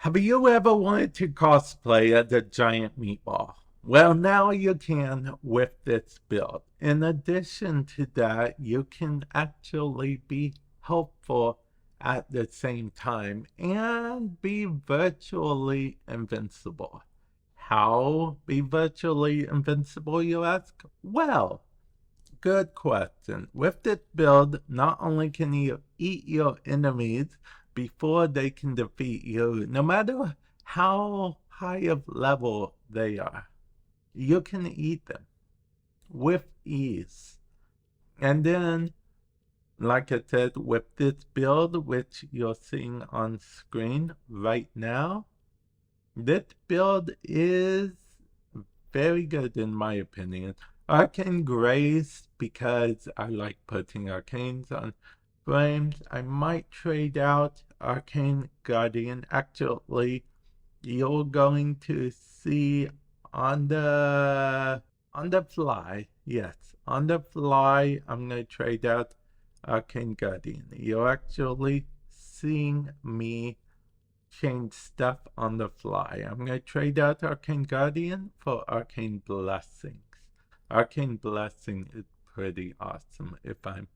Have you ever wanted to cosplay as a giant meatball? Well, now you can with this build. In addition to that, you can actually be helpful at the same time and be virtually invincible. How be virtually invincible, you ask? Well, good question. With this build, not only can you eat your enemies before they can defeat you, no matter how high of level they are, you can eat them with ease. And then, like I said, with this build, which you're seeing on screen right now, this build is very good in my opinion. Arcane Grace, because I like putting arcanes on flames. I might trade out Arcane Guardian. Actually, you're going to see on the fly. Yes, on the fly, I'm gonna trade out Arcane Guardian. You're actually seeing me change stuff on the fly. I'm going to trade out Arcane Guardian for Arcane Blessings. Arcane Blessing is pretty awesome if I'm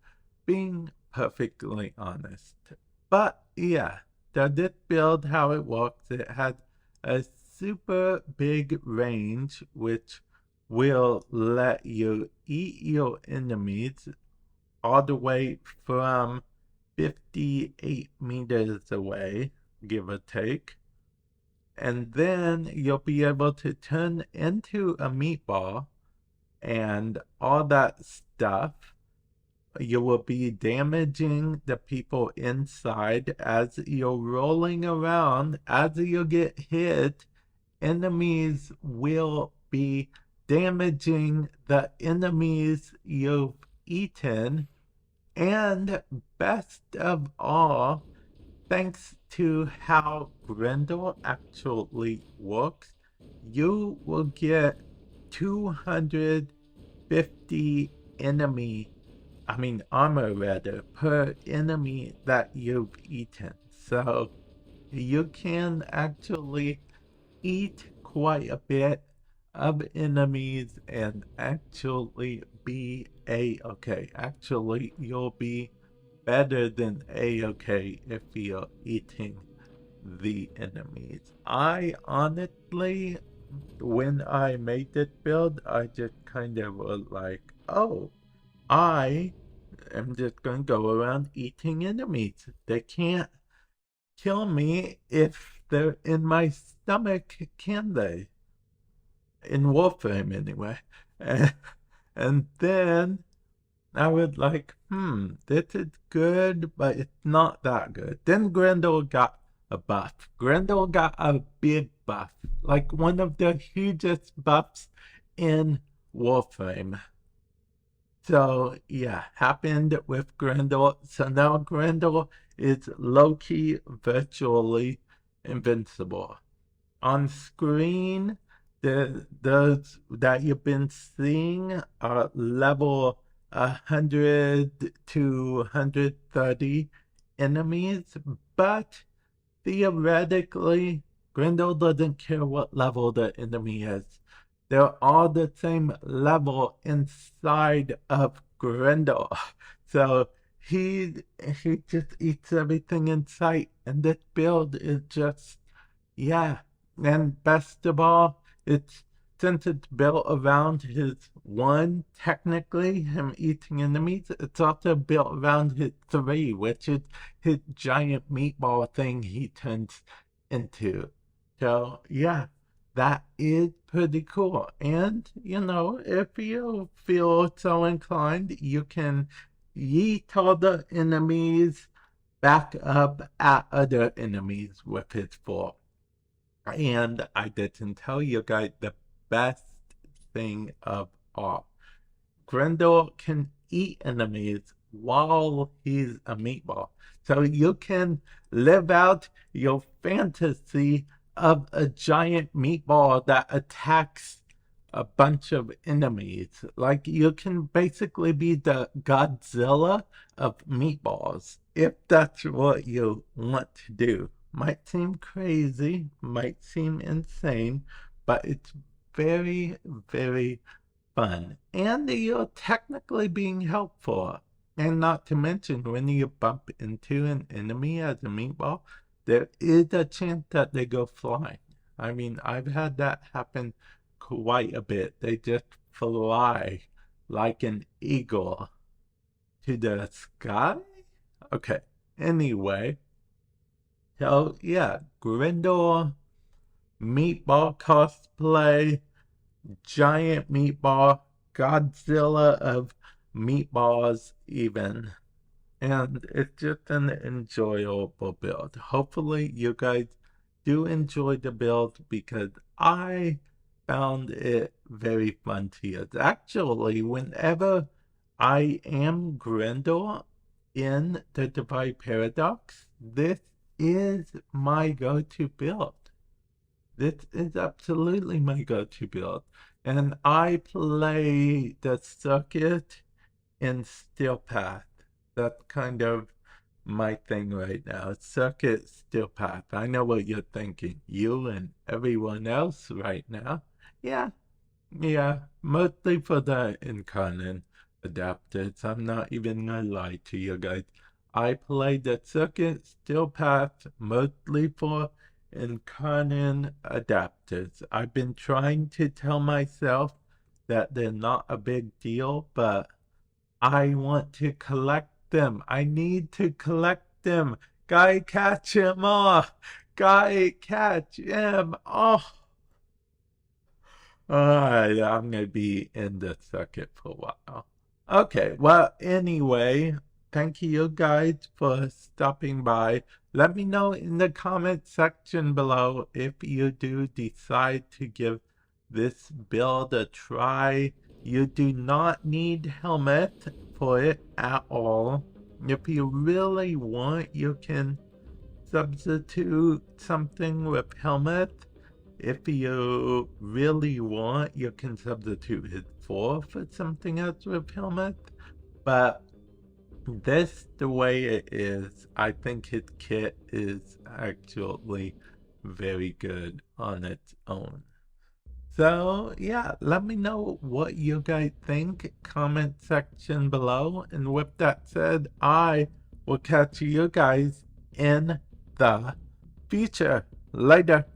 being perfectly honest. But yeah, this build, how it works, it has a super big range which will let you eat your enemies all the way from 58 meters away, give or take. And then you'll be able to turn into a meatball and all that stuff. You will be damaging the people inside as you're rolling around. As you get hit, enemies will be damaging the enemies you've eaten. And best of all, thanks to how Grendel actually works, you will get 250 armor rather, per enemy that you've eaten. So you can actually eat quite a bit of enemies and actually be a-okay. Actually, you'll be better than a-okay if you're eating the enemies. I honestly, when I made this build, I just kind of was like, oh, I am just going to go around eating enemies. They can't kill me if they're in my stomach, can they? In Warframe, anyway. And, and then I was like, this is good, but it's not that good. Then Grendel got a buff. Grendel got a big buff, like one of the hugest buffs in Warframe. So yeah, happened with Grendel. So now Grendel is low-key virtually invincible. On screen, those that you've been seeing are level 100 to 130 enemies, but theoretically, Grendel doesn't care what level the enemy is. They're all the same level inside of Grendel. So he just eats everything in sight, and this build is just, yeah. And best of all, it's since it's built around his one, technically, him eating enemies, it's also built around his three, which is his giant meatball thing he turns into. So, yeah, that is pretty cool. And, if you feel so inclined, you can yeet all the enemies back up at other enemies with his form. And I didn't tell you guys the best thing of all. Grendel can eat enemies while he's a meatball. So you can live out your fantasy of a giant meatball that attacks a bunch of enemies. Like you can basically be the Godzilla of meatballs if that's what you want to do. might seem crazy, might seem insane, but it's very, very fun. And you're technically being helpful. And not to mention, when you bump into an enemy as a meatball, there is a chance that they go flying. I mean, I've had that happen quite a bit. They just fly like an eagle to the sky? Okay, anyway. So, yeah, Grendel, meatball cosplay, giant meatball, Godzilla of meatballs, even. And it's just an enjoyable build. Hopefully, you guys do enjoy the build because I found it very fun to use. Actually, whenever I am Grendel in the Divide Paradox, this is my go-to build. This is absolutely my go-to build. And I play the circuit in Steel Path. That's kind of my thing right now. Circuit Steel Path. I know what you're thinking. You and everyone else right now. Yeah, mostly for the Incarnon adapters. I'm not even gonna lie to you guys. I played the Circuit Steel Path mostly for Incarnon adapters. I've been trying to tell myself that they're not a big deal, but I want to collect them. I need to collect them. Guy, catch him off. Guy, catch him off. Alright, I'm gonna be in the circuit for a while. Okay, well, anyway, thank you guys for stopping by. Let me know in the comment section below if you do decide to give this build a try. You do not need helmet for it at all. If you really want, you can substitute something with helmet. If you really want, you can substitute his 4 for something else with helmet. But this, the way it is, I think his kit is actually very good on its own. So, yeah, let me know what you guys think. Comment section below. And with that said, I will catch you guys in the future. Later.